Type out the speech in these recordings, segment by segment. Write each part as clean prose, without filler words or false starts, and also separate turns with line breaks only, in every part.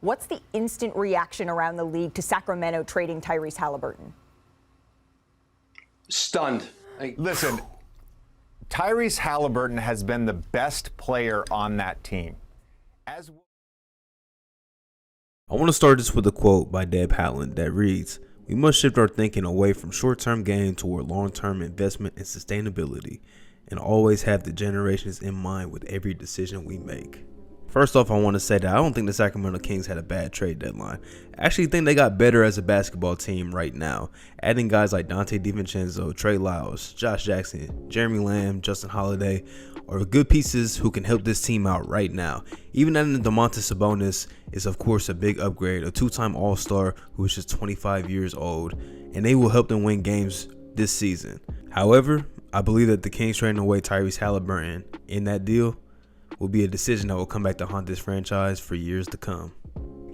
What's the instant reaction around the league to Sacramento trading Tyrese Haliburton?
Stunned.
Listen, Tyrese Haliburton has been the best player on that team.
I want to start this with a quote by Deb Haaland that reads, "We must shift our thinking away from short-term gain toward long-term investment and sustainability, and always have the generations in mind with every decision we make." First off, I want to say that I don't think the Sacramento Kings had a bad trade deadline. I actually think they got better as a basketball team right now, adding guys like Dante DiVincenzo, Trey Lyles, Josh Jackson, Jeremy Lamb, Justin Holiday are good pieces who can help this team out right now. Even adding Domantas Sabonis is of course a big upgrade, a two-time All-Star who is just 25 years old, and they will help them win games this season. However, I believe that the Kings trading away Tyrese Haliburton in that deal will be a decision that will come back to haunt this franchise for years to come.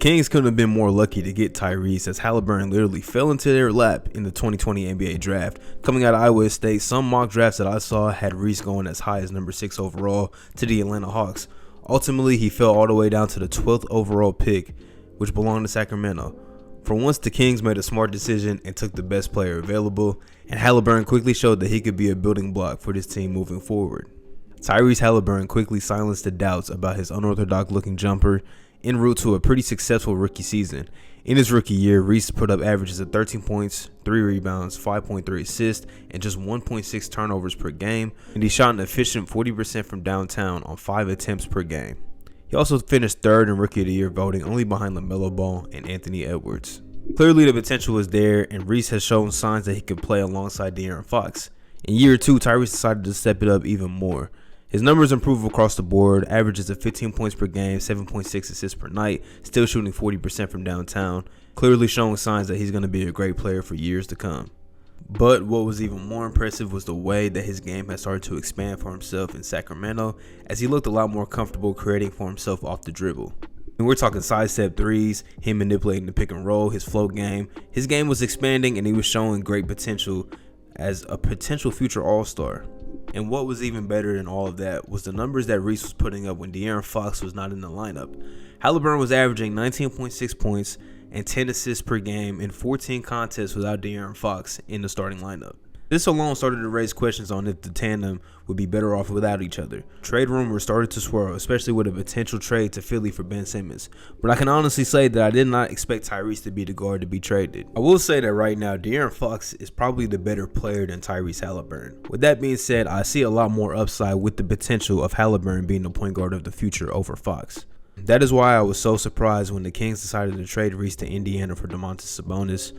Kings couldn't have been more lucky to get Tyrese, as Haliburton literally fell into their lap in the 2020 NBA draft. Coming out of Iowa State, some mock drafts that I saw had Reese going as high as number 6 overall to the Atlanta Hawks. Ultimately, he fell all the way down to the 12th overall pick, which belonged to Sacramento. For once, the Kings made a smart decision and took the best player available, and Haliburton quickly showed that he could be a building block for this team moving forward. Tyrese Haliburton quickly silenced the doubts about his unorthodox looking jumper en route to a pretty successful rookie season. In his rookie year, Reese put up averages of 13 points, 3 rebounds, 5.3 assists, and just 1.6 turnovers per game, and he shot an efficient 40% from downtown on 5 attempts per game. He also finished 3rd in Rookie of the Year voting, only behind LaMelo Ball and Anthony Edwards. Clearly the potential is there, and Reese has shown signs that he can play alongside De'Aaron Fox. In year 2, Tyrese decided to step it up even more. His numbers improve across the board, averages of 15 points per game, 7.6 assists per night, still shooting 40% from downtown, clearly showing signs that he's going to be a great player for years to come. But what was even more impressive was the way that his game has started to expand for himself in Sacramento, as he looked a lot more comfortable creating for himself off the dribble. And we're talking sidestep threes, him manipulating the pick and roll, his float game. His game was expanding and he was showing great potential as a potential future All-Star. And what was even better than all of that was the numbers that Reese was putting up when De'Aaron Fox was not in the lineup. Haliburton was averaging 19.6 points and 10 assists per game in 14 contests without De'Aaron Fox in the starting lineup. This alone started to raise questions on if the tandem would be better off without each other. Trade rumors started to swirl, especially with a potential trade to Philly for Ben Simmons. But I can honestly say that I did not expect Tyrese to be the guard to be traded. I will say that right now, De'Aaron Fox is probably the better player than Tyrese Haliburton. With that being said, I see a lot more upside with the potential of Haliburton being the point guard of the future over Fox. That is why I was so surprised when the Kings decided to trade Reese to Indiana for Domantas Sabonis.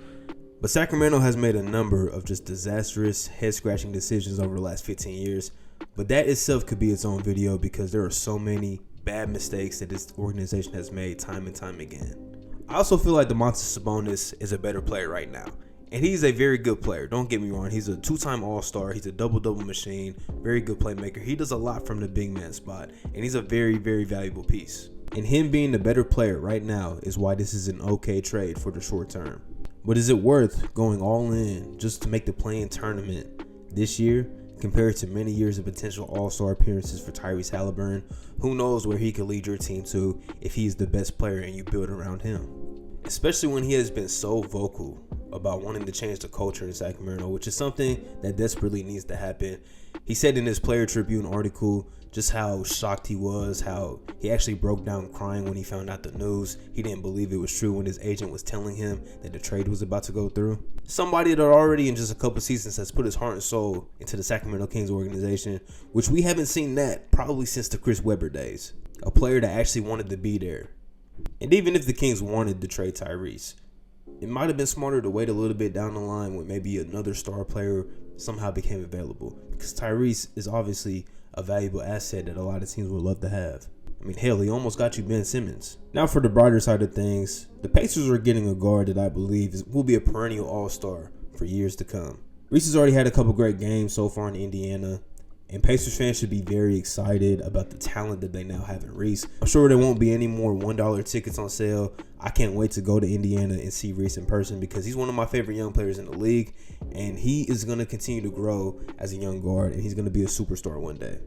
But Sacramento has made a number of just disastrous, head-scratching decisions over the last 15 years. But that itself could be its own video because there are so many bad mistakes that this organization has made time and time again. I also feel like Domantas Sabonis is a better player right now. And he's a very good player. Don't get me wrong. He's a 2-time All-Star. He's a double-double machine. Very good playmaker. He does a lot from the big man spot. And he's a very, very valuable piece. And him being the better player right now is why this is an okay trade for the short term. But is it worth going all in just to make the play-in tournament this year compared to many years of potential All-Star appearances for Tyrese Haliburton? Who knows where he could lead your team to if he's the best player and you build around him. Especially when he has been so vocal about wanting to change the culture in Sacramento, which is something that desperately needs to happen. He said in his Player Tribune article just how shocked he was, how he actually broke down crying when he found out the news. He didn't believe it was true when his agent was telling him that the trade was about to go through. Somebody that already in just a couple seasons has put his heart and soul into the Sacramento Kings organization, which we haven't seen that probably since the Chris Webber days. A player that actually wanted to be there. And even if the Kings wanted to trade Tyrese, it might have been smarter to wait a little bit down the line when maybe another star player somehow became available, because Tyrese is obviously a valuable asset that a lot of teams would love to have. I mean, hell, he almost got you Ben Simmons. Now for the brighter side of things, the Pacers are getting a guard that I believe will be a perennial all-star for years to come. Reese has already had a couple great games so far in Indiana, and Pacers fans should be very excited about the talent that they now have in Reese. I'm sure there won't be any more $1 tickets on sale. I can't wait to go to Indiana and see Reese in person because he's one of my favorite young players in the league, and he is going to continue to grow as a young guard, and he's going to be a superstar one day.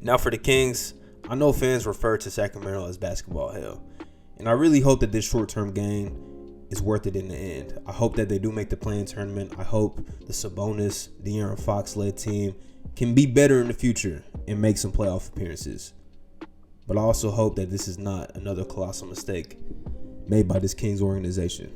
Now for the Kings, I know fans refer to Sacramento as basketball hell, And I really hope that this short-term gain is worth it in the end. I hope that they do make the play-in tournament. I hope the Sabonis, De'Aaron Fox-led team can be better in the future and make some playoff appearances. But I also hope that this is not another colossal mistake made by this Kings organization.